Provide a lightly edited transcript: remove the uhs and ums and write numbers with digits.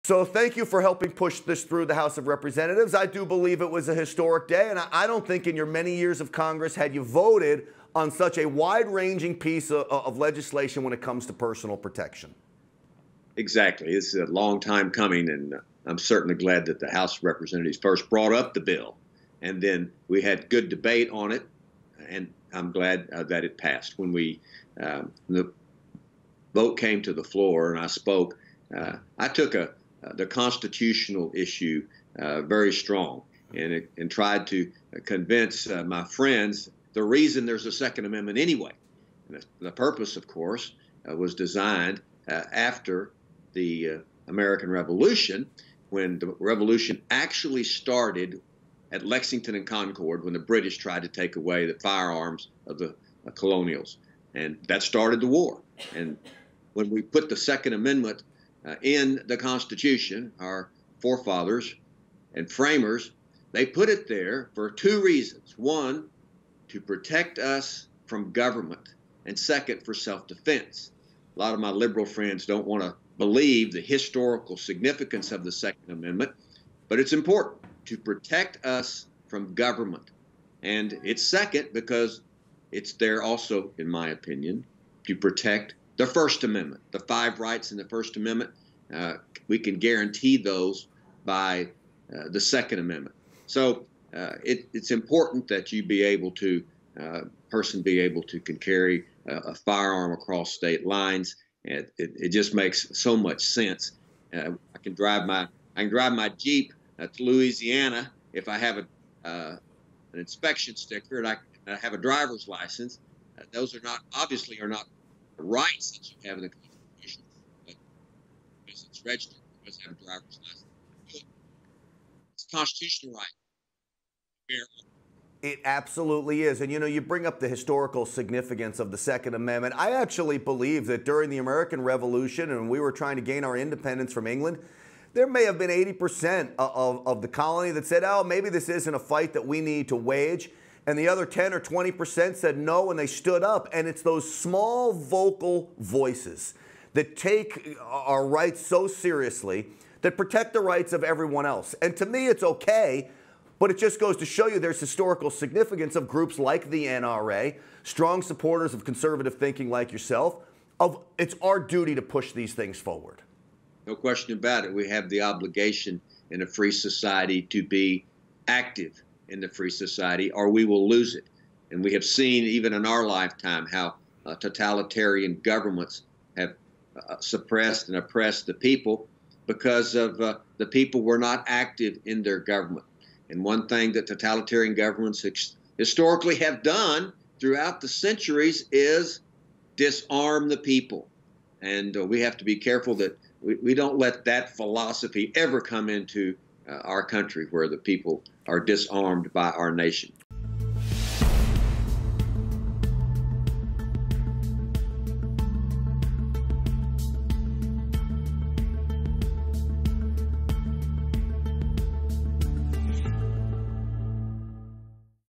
So thank you for helping push this through the House of Representatives. I do believe it was a historic day, and I don't think in your many years of Congress had you voted on such a wide-ranging piece of legislation when it comes to personal protection. Exactly. It's a long time coming, and I'm certainly glad that the House of Representatives first brought up the bill, and then we had good debate on it, and I'm glad that it passed. When the vote came to the floor and I spoke, I took the constitutional issue very strong and tried to convince my friends the reason there's a Second Amendment anyway. And the purpose, of course, was designed after the American Revolution, when the Revolution actually started at Lexington and Concord, when the British tried to take away the firearms of the colonials. And that started the war. And when we put the Second Amendment in the Constitution, our forefathers and framers, they put it there for two reasons. One, to protect us from government, and second, for self-defense. A lot of my liberal friends don't want to believe the historical significance of the Second Amendment, but it's important to protect us from government. And it's second because it's there also, in my opinion, to protect the First Amendment, the 5 rights in the First Amendment. We can guarantee those by the Second Amendment. So it's important that you be able to, can carry a firearm across state lines. And it just makes so much sense. I can drive my Jeep to Louisiana if I have an inspection sticker and I have a driver's license. Those are not rights that you have in the Constitution, but because it's registered, because you have a driver's license. It's a constitutional right. It absolutely is. And, you know, you bring up the historical significance of the Second Amendment. I actually believe that during the American Revolution, and we were trying to gain our independence from England, there may have been 80% of the colony that said, oh, maybe this isn't a fight that we need to wage. And the other 10 or 20% said no, and they stood up. And it's those small vocal voices that take our rights so seriously, that protect the rights of everyone else. And to me, it's okay. But it just goes to show you there's historical significance of groups like the NRA, strong supporters of conservative thinking like yourself, it's our duty to push these things forward. No question about it. We have the obligation in a free society to be active in the free society, or we will lose it. And we have seen, even in our lifetime, how totalitarian governments have suppressed and oppressed the people because of the people were not active in their government. And one thing that totalitarian governments historically have done throughout the centuries is disarm the people. And we have to be careful that we don't let that philosophy ever come into our country, where the people are disarmed by our nation.